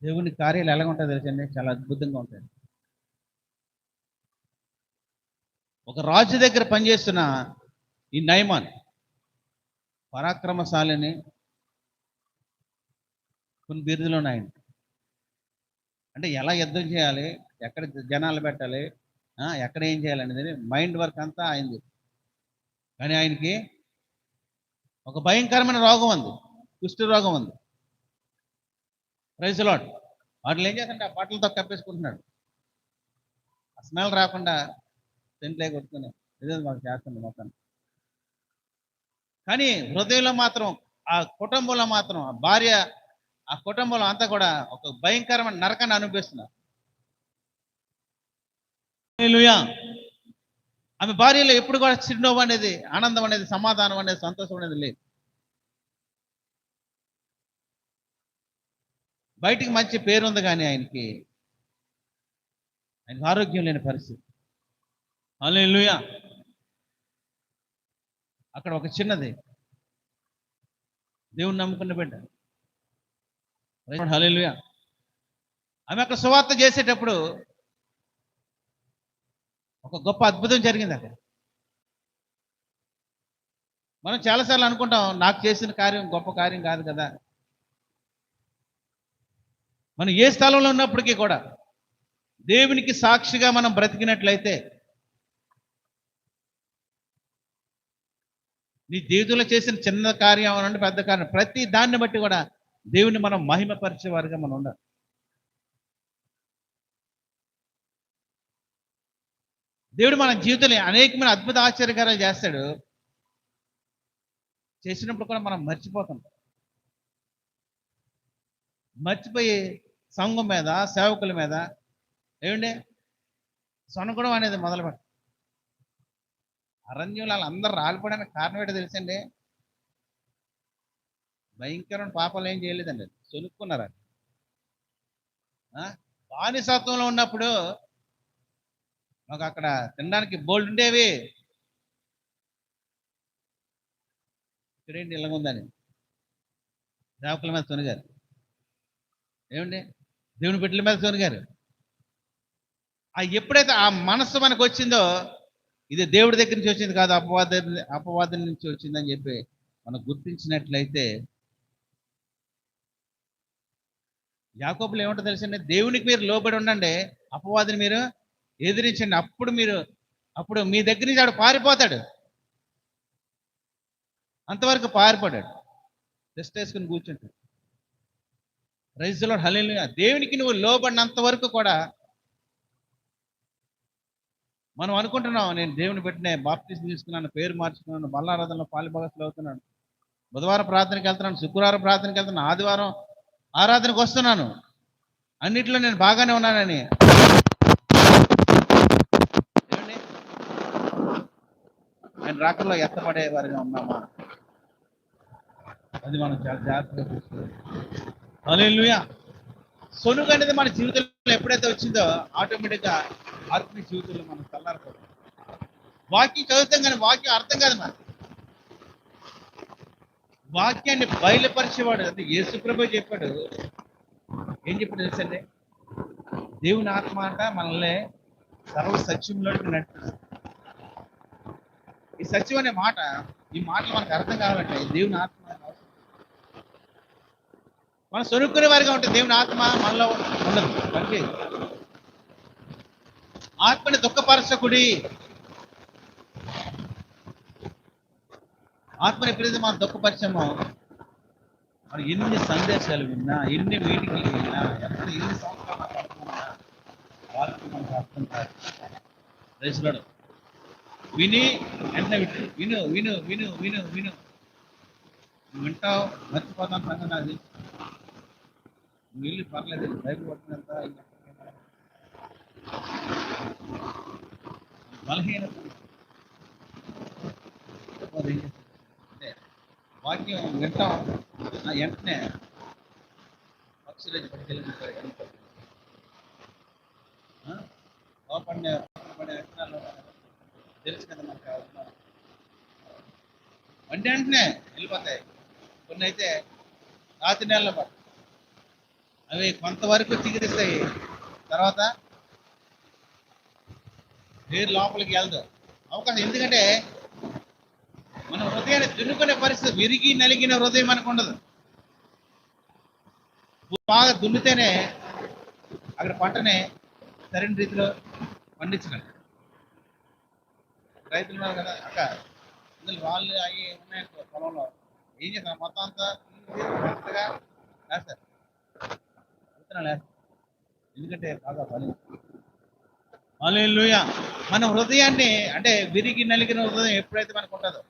దేవుని కార్యాలు ఎలా ఉంటాయో తెలుసండి, చాలా అద్భుతంగా ఉంటాయి. ఒక రాజు దగ్గర పనిచేస్తున్న ఈ నయమాన్ పరాక్రమశాలిని, కొన్ని బిరుదులు ఉన్నాయి. అంటే ఎలా యుద్ధం చేయాలి, ఎక్కడ జనాలు పెట్టాలి, ఎక్కడ ఏం చేయాలనేది మైండ్ వర్క్ అంతా అయింది. కానీ ఆయనకి ఒక భయంకరమైన రోగం ఉంది, కుష్టి రోగం ఉంది. Praise the lord. వాటిని ఏం చేస్తుంటే ఆ బట్టలతో కప్పేసుకుంటున్నాడు, ఆ స్మెల్ రాకుండా సెంట్లే కొట్టుకుని ఇదే మాకు చేస్తుంది మొత్తం. కానీ హృదయంలో మాత్రం, ఆ కుటుంబంలో మాత్రం, ఆ భార్య, ఆ కుటుంబంలో అంతా కూడా ఒక భయంకరమైన నరకాన్ని అనుభవిస్తున్నారు. హల్లెలూయా. ఆమె భార్యలో ఎప్పుడు కూడా చిరునవ్వు అనేది, ఆనందం అనేది, సమాధానం అనేది, సంతోషం అనేది లేదు. బయటికి మంచి పేరు ఉంది కానీ ఆయనకి ఆరోగ్యం లేని పరిస్థితి. హల్లెలూయా. అక్కడ ఒక చిన్నది దేవుని నమ్ముకున్న బిడ్డ, హల్లెలూయా, ఆమె అక్కడ సువార్త చేసేటప్పుడు ఒక గొప్ప అద్భుతం జరిగింది అక్కడ. మనం చాలాసార్లు అనుకుంటాం నాకు చేసిన కార్యం గొప్ప కార్యం కాదు కదా. మనం ఏ స్థలంలో ఉన్నప్పటికీ కూడా దేవునికి సాక్షిగా మనం బ్రతికినట్లయితే, నీ జీవితంలో చేసిన చిన్న కార్యం అనంటే పెద్ద కార్యం, ప్రతి దాన్ని బట్టి కూడా దేవుని మనం మహిమపరిచే వారిగా మనం ఉండాలి. దేవుడు మన జీవితంలో అనేకమైన అద్భుత ఆశ్చర్యకారాలు చేస్తాడు. చేసినప్పుడు కూడా మనం మర్చిపోతాం. మర్చిపోయి సంఘం మీద, సేవకుల మీద ఏమండి సొనగడం అనేది మొదలుపెట్ట. అరణ్యంలో వాళ్ళందరూ రాలిపోవడానికి కారణం ఏంటో తెలుసండి? భయంకరమైన పాపాలు ఏం చేయలేదండి, సొనుక్కున్నారు. బానిసత్వంలో ఉన్నప్పుడు మాకు అక్కడ తినడానికి బోల్డ్ ఉండేవి. ఇక్కడేంటి ఇలాగ ఉందని సేవకుల మీద సొనిగారు. ఏమండి దేవుని బిడ్డల మీద సొనిగారు. ఎప్పుడైతే ఆ మనస్సు మనకు వచ్చిందో, ఇది దేవుడి దగ్గర నుంచి వచ్చింది కాదు, అపవాదం నుంచి వచ్చిందని చెప్పి మనం గుర్తించినట్లయితే, యాకోబులు ఏమంటో తెలుసండి? దేవునికి మీరు లోబడి ఉండండి, అపవాదిని మీరు ఎదిరించండి. అప్పుడు మీ దగ్గర నుంచి ఆడు పారిపోతాడు. అంతవరకు పారిపోయాడు, జస్ట్ వేసుకుని కూర్చుంటాడు. Praise the Lord. హల్లెలూయా. దేవునికి నువ్వు లోబడినంత వరకు కూడా మనం అనుకుంటున్నాం, నేను దేవుని పెట్టినే బాప్టిజం తీసుకున్నాను, పేరు మార్చుకున్నాను, బల్లారాధనలో పాలుభాగస్తులు అవుతున్నాను, బుధవారం ప్రార్థనకి వెళ్తున్నాను, శుక్రవారం ప్రార్థనకి వెళ్తున్నాను, ఆదివారం ఆరాధనకు వస్తున్నాను, అన్నిట్లో నేను బాగానే ఉన్నానని. ఏమండి ఆయన రాకల్లో ఎత్తపడే వారిగా ఉన్నామా? అది మనం చాలా జాగ్రత్తగా చూసుకోవాలి. హల్లెలూయా. సొనుగు అనేది మన జీవితంలో ఎప్పుడైతే వచ్చిందో ఆటోమేటిక్గా ఆత్మీయ జీవితంలో మనం చల్లారిపోతాం. వాక్యం చదువుతాం కానీ వాక్యం అర్థం కాదు. మన వాక్యాన్ని బయలుపరిచేవాడు అంటే యేసుప్రభు చెప్పాడు. ఏం చెప్పాడు తెలుసండి? దేవుని ఆత్మ అంట మనల్ని సర్వ సత్యంలోకి నడిపిస్తుంది. ఈ సత్యం అనే మాట, ఈ మాటలు మనకు అర్థం కావాలంటే దేవుని ఆత్మ మనం సొనుక్కునే వారిగా ఉంటే దేవుని ఆత్మ మనలో ఉండదు. అంటే ఆత్మని దుఃఖపరచకుడి. ఆత్మని ఎప్పుడైతే మనం దుఃఖపరిచామో, మనం ఎన్ని సందేశాలు విన్నా, ఎన్ని మీటింగ్లు విన్నా, ఎన్ని సంవత్సరాలు ఆత్మ మనకు అర్థం కాదు. Praise the lord. విని వెంటనే విను విను విను విను విను నువ్వు వింటావు, మర్చిపోతాను సంగతి నాది. నువ్వు వెళ్ళి పర్లేదు, బైబిల్ పట్టినంత బలహీనత అంటే వాక్యం వింటాం, వెంటనే పక్షులు పట్టుకెళ్ళి పడే విత్తనాలు తెలుసు కదా మనకు. వెంటనే వెళ్ళిపోతాయి. కొన్ని అయితే రాత్రి నెలల పాటు అవి కొంతవరకు చిగురిస్తాయి, తర్వాత వేరు లోపలికి వెళ్దు. అవకాశం. ఎందుకంటే మన హృదయాన్ని దున్నుకునే పరిస్థితి, విరిగి నలిగిన హృదయం మనకు ఉండదు. బాగా దున్నితేనే అక్కడ పంటనే సరైన రీతిలో పండించగలరు. రైతులు ఉన్నారు కదా అక్క, ఇందులో రాళ్ళు అవి ఉన్నాయి పొలంలో, ఏం చేస్తారు మొత్తం అంతా కరెక్ట్గా వేస్తారు, విత్తనాలు వేస్తారు. ఎందుకంటే బాగా బలి. హల్లెలూయా. మన హృదయాన్ని అంటే విరిగి నలిగిన హృదయం ఎప్పుడైతే మనకు ఉంటుందో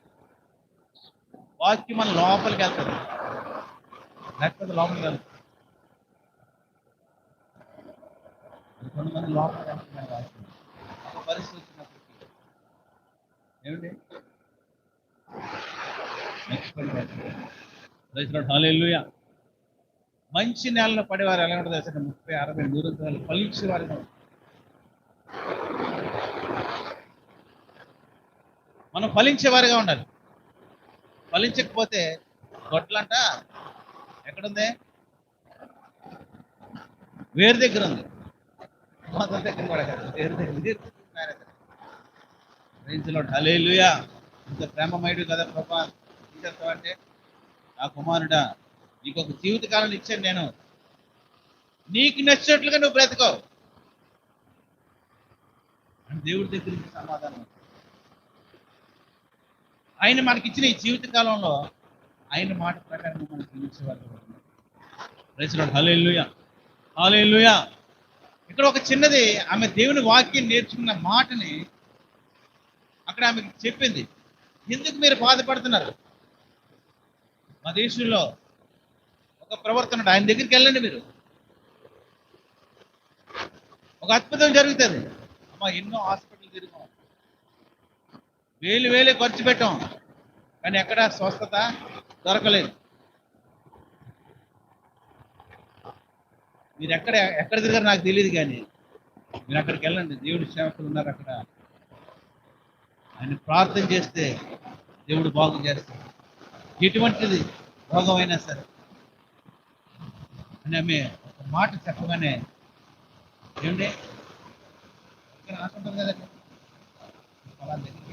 వాక్యం మన లోపలికి వెళ్తుంది, లేకపోతే లోపలికి వెళ్తుంది. కొంతమంది లోపలికి వెళ్తున్నారు వాక్యం, ఒక పరిస్థితి వచ్చినప్పటికీ ఏమిటి హల్లెలూయా. మంచి నేలలో పడేవారు ఎలా ఉంటుంది అసలు 30, 60, 100 ఫలించేవారు. మనం ఫలించేవారుగా ఉండాలి. ఫలించకపోతే గొడ్లంట ఎక్కడుంది? వేరు దగ్గర ఉంది, మొదల దగ్గర కూడా కాదు, వేరు దగ్గర. హల్లెలూయా. ఇంత ప్రేమమయుడు కదా ప్రభా, అంటే నా కుమారుడా నీకు ఒక జీవితకాలం ఇచ్చాను నేను, నీకు నచ్చినట్లుగా నువ్వు బ్రతకవు అని దేవుడి దగ్గర నుంచి సమాధానం. ఆయన మనకిచ్చిన ఈ జీవితకాలంలో ఆయన మాట ప్రకారం మనం జీవించేవాళ్ళు. హల్లెలూయా, హల్లెలూయా. ఇక్కడ ఒక చిన్నది, ఆమె దేవుని వాక్యం నేర్చుకున్న మాటని అక్కడ ఆమె చెప్పింది. ఎందుకు మీరు బాధపడుతున్నారు? మా దేశంలో ఒక ప్రవర్తన, ఆయన దగ్గరికి వెళ్ళండి, మీరు ఒక అద్భుతం జరుగుతుంది. అమ్మా ఎన్నో హాస్పిటల్ తిరిగాం, వేలు ఖర్చు పెట్టాం, కానీ ఎక్కడ స్వస్థత దొరకలేదు. మీరు ఎక్కడ తిరిగారు నాకు తెలియదు, కానీ మీరు అక్కడికి వెళ్ళండి, దేవుడి సేవకులు ఉన్నారు అక్కడ, ఆయన ప్రార్థన చేస్తే దేవుడు బాగు చేస్తాడు, ఎటువంటిది రోగమైనా సరే అని ఆమె ఒక మాట చెప్పగానే ఏమండి ఇక్కడ ఆకుంటుంది కదండి అలా దగ్గరికి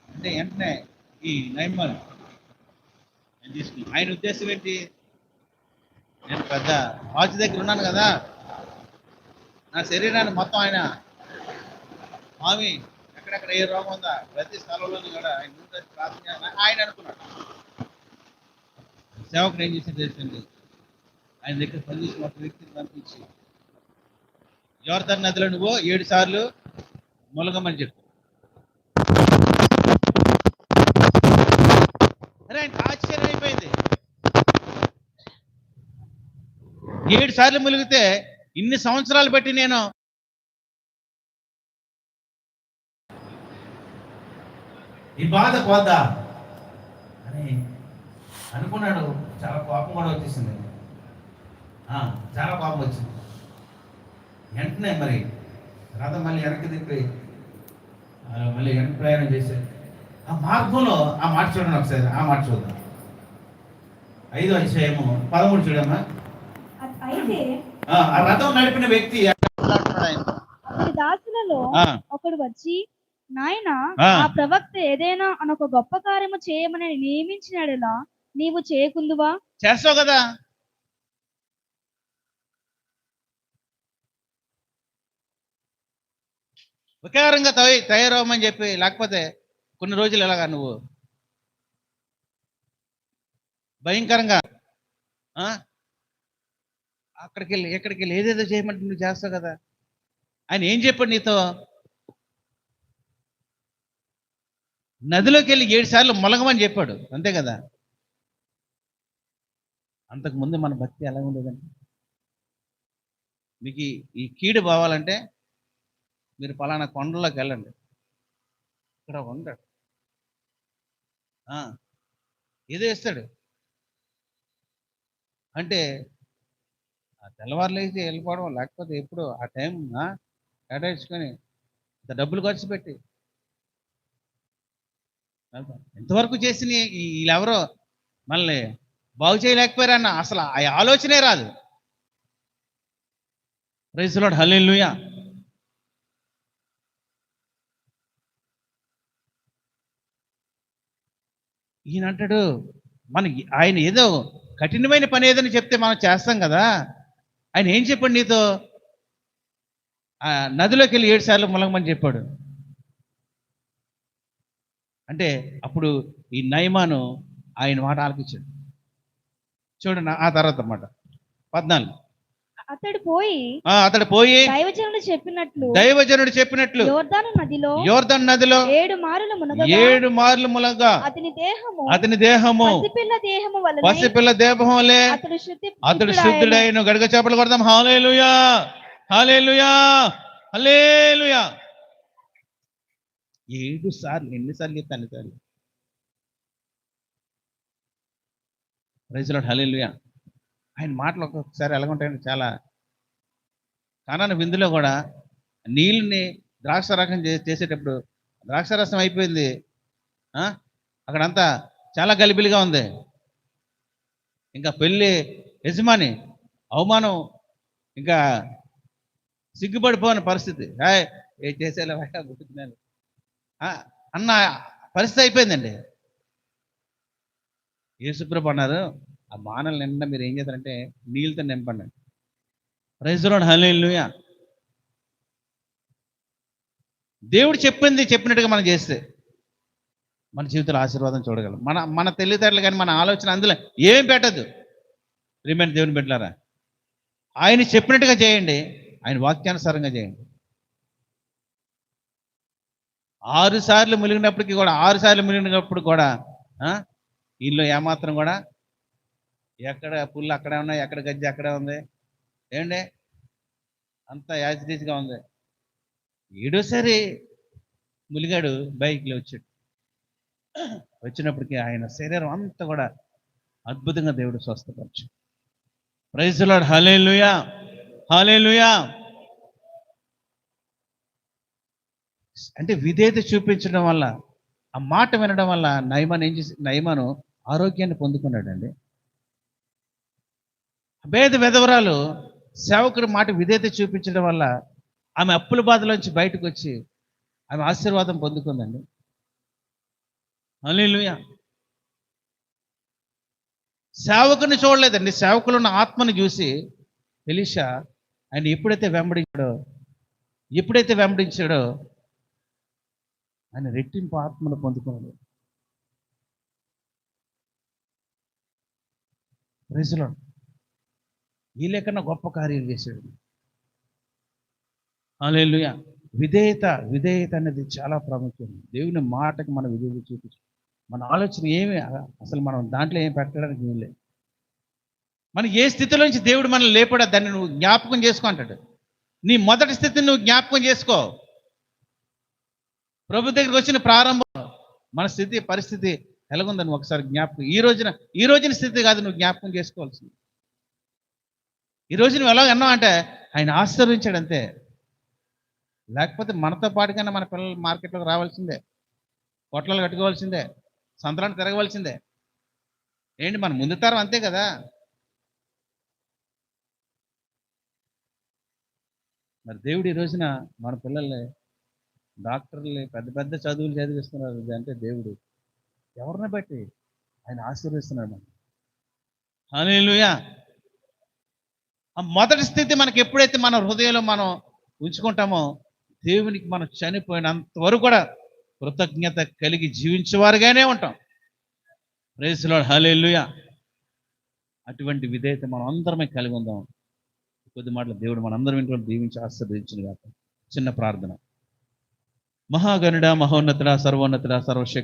అంటే వెంటనే ఈ నయమాన్ తీసుకుని, ఆయన ఉద్దేశం ఏంటి? నేను పెద్ద రాజు దగ్గర ఉన్నాను కదా, నా శరీరాన్ని మొత్తం ఆయన స్వామి ఎక్కడెక్కడ ఏ రోగం ఉందా ప్రతి స్థలంలోనూ కూడా ఆయన ముందు ప్రార్థన చేయాలని ఆయన అనుకున్నాడు. సేవకుడు ఏం చేసి తెలిసింది, ఆయన దగ్గర పనిచేసిన ఒక వ్యక్తిని పంపించి, యోర్దాను నదిలో నువ్వు 7 సార్లు ములగమని చెప్పు. అరే ఆయనకు ఆశ్చర్యం అయిపోయింది. 7 సార్లు ములిగితే ఇన్ని సంవత్సరాలు బట్టి నేను ఈ బాధ పోద్దా అని అనుకున్నాడు. చాలా కోపం కూడా వచ్చేసింది, చాలా కోపం వచ్చింది. వెంటనే మరి రథం మళ్ళీ వెనక్కి తిప్పి మళ్ళీ వెనక్కి ప్రయాణం చేశారు. ఆ మార్గంలో ఆ మాట చూడండి ఒకసారి, ఆ మాట చూద్దాం. 5వ అధ్యాయము 13 చూడమ్మా. అయితే ఆ రథం నడిపిన వ్యక్తి అతని దాసులలో ఒకడు వచ్చి, నాయన ఆ ప్రవక్త ఏదైనా అనొక గొప్ప కార్యము చేయమని నియమించినడలా నీవు చేయకుందువా? చేస్తావు కదా. వికారంగా తయారవమని చెప్పి, లేకపోతే కొన్ని రోజులు ఎలాగా నువ్వు భయంకరంగా అక్కడికి వెళ్ళి ఎక్కడికి వెళ్ళి ఏదేదో చేయమంటే నువ్వు చేస్తావు కదా. ఆయన ఏం చెప్పాడు నీతో? నదిలోకి వెళ్ళి 7 సార్లు మొలగమని చెప్పాడు, అంతే కదా. అంతకుముందు మన భక్తి ఎలా ఉండేదండి? మీకు ఈ కీడు పోవాలంటే మీరు పలానా కొండల్లోకి వెళ్ళండి, ఇక్కడ ఉంటాడు, ఏదో ఇస్తాడు అంటే తెల్లవారులేసి వెళ్ళిపోవడం, లేకపోతే ఎప్పుడు ఆ టైం కేటాయించుకొని ఇంత డబ్బులు ఖర్చు పెట్టి ఎంతవరకు చేసిన వీళ్ళెవరో మనల్ని బాగు చేయలేకపోయారన్న అసలు ఆ ఆలోచనే రాదు. ప్రైజ్ ది లార్డ్, హల్లెలూయా. ఈయన అంటాడు, మనకి ఆయన ఏదో కఠినమైన పని ఏదని చెప్తే మనం చేస్తాం కదా. ఆయన ఏం చెప్పాడు నీతో? ఆ నదిలోకి వెళ్ళి 7 సార్లు ములగమని చెప్పాడు. అంటే అప్పుడు ఈ నయమాను ఆయన మాట ఆలకించాడు. చూడండి ఆ తర్వాత మాట 14. అతడు పోయి అతడు పోయి దైవజనుడు చెప్పినట్లు యోర్దాను నదిలో 7 మార్లు మునగగా అతని దేహము పసిపిల్ల దేహము వలె అతడు శుద్ధుడైన. గడగ చేపలు కొడదాం. హల్లెలూయా, హల్లెలూయా, హల్లెలూయా. 7 సార్లు. ఎన్నిసార్లు చెప్తే అన్నిసార్లు. ప్రైజ్ లార్డ్, హల్లెలూయా. ఆయన మాటలు ఒక్కొక్కసారి ఎలాగుంటాయంటే చాలా. కానాను విందులో కూడా నీళ్ళని ద్రాక్షరసం చేసేటప్పుడు ద్రాక్షరసం అయిపోయింది. అక్కడంతా చాలా గలిబిలిగా ఉంది. ఇంకా పెళ్ళి యజమాని అవమానం, ఇంకా సిగ్గుపడిపోని పరిస్థితి. ఏ చేసేలా గుర్తున్నాను అన్న పరిస్థితి అయిపోయిందండి. యేసుప్రభు అన్నారు, ఆ బాణలు నిండా మీరు ఏం చేస్తారంటే నీళ్ళతో నింపండి. ప్రైజ్ లార్డ్, హల్లెలూయా. దేవుడు చెప్పినట్టుగా మనం చేస్తే మన జీవితంలో ఆశీర్వాదం చూడగలం. మన తెలివితేటలు కానీ మన ఆలోచన అందులో ఏం పెట్టద్దు. ప్రియమైన దేవుని బిడ్డలారా, ఆయన చెప్పినట్టుగా చేయండి, ఆయన వాక్యానుసారంగా చేయండి. 6 సార్లు మునిగినప్పటికీ కూడా 6 సార్లు మునిగినప్పుడు కూడా వీళ్ళు ఏమాత్రం కూడా ఎక్కడ పుల్లు అక్కడే ఉన్నాయి, ఎక్కడ గజ్జి అక్కడే ఉంది. ఏమండి, అంత యాజిటీస్గా ఉంది. 7సారి ములిగాడు, బైక్లో వచ్చాడు. వచ్చినప్పటికీ ఆయన శరీరం అంతా కూడా అద్భుతంగా దేవుడు స్వస్థపరచు. ప్రైజ్ లార్డ్, హల్లెలూయా, హల్లెలూయా. అంటే విధేయత చూపించడం వల్ల, ఆ మాట వినడం వల్ల నయమాను ఆరోగ్యాన్ని పొందుకున్నాడండి. భేద విధవరాలు సేవకుడి మాట విధేయత చూపించడం వల్ల ఆమె అప్పుల బాధలోంచి బయటకు వచ్చి ఆమె ఆశీర్వాదం పొందుకుందండి. హల్లెలూయా. సేవకుని చూడలేదండి, సేవకులు ఉన్న ఆత్మని చూసి ఎలీషా ఆయన ఎప్పుడైతే వెంబడించాడో ఆయన రెట్టింపు ఆత్మను పొందుకున్నాడు. Praise lord. ఈ లేకన్నా గొప్ప కార్యాలు చేశాడు. హల్లెలూయా. విధేయత అనేది చాలా ప్రాముఖ్యం. దేవుని మాటకి మనం విధేయత చూపించు. మన ఆలోచన ఏమి అసలు మనం దాంట్లో ఏం పెట్టడానికి ఏం లేదు. మన ఏ స్థితిలోంచి దేవుడు మనల్ని లేపాడో దాన్ని నువ్వు జ్ఞాపకం చేసుకో అంటాడు. నీ మొదటి స్థితిని నువ్వు జ్ఞాపకం చేసుకో. ప్రభు దగ్గరికి వచ్చిన ప్రారంభం మన పరిస్థితి ఎలాగుందని ఒకసారి జ్ఞాపకం. ఈ రోజున స్థితి కాదు నువ్వు జ్ఞాపకం చేసుకోవాల్సింది. ఈ రోజు నువ్వు ఎలా అన్నావు అంటే ఆయన ఆశీర్వదించాడు అంతే. లేకపోతే మనతో పాటుగానే మన పిల్లలు మార్కెట్లోకి రావాల్సిందే, పొట్లాలు కట్టుకోవాల్సిందే, సంతరాన్ని తిరగవలసిందే. ఏంటి మన ముందు తరం అంతే కదా. మరి దేవుడు ఈ రోజున మన పిల్లల్ని డాక్టర్లు పెద్ద పెద్ద చదువులు చదివిస్తున్నారు అంటే దేవుడు ఎవరిని బట్టి ఆయన ఆశీర్వదిస్తున్నాడు. హల్లెలూయా. ఆ మొదటి స్థితి మనకి ఎప్పుడైతే మన హృదయంలో మనం ఉంచుకుంటామో దేవునికి మనం చనిపోయినంత వరకు కూడా కృతజ్ఞత కలిగి జీవించేవారుగానే ఉంటాం. ప్రైజ్ లార్డ్, హల్లెలూయా. అటువంటి విధేయత మనం అందరమే కలిగి ఉందాం. కొద్ది మాటలు దేవుడు మనందరం ఇంట్లో దీవించి ఆశీర్వదించును గాక. చిన్న ప్రార్థన. మహాగణుడా, మహోన్నతుడా, సర్వోన్నతుడా, సర్వశక్తి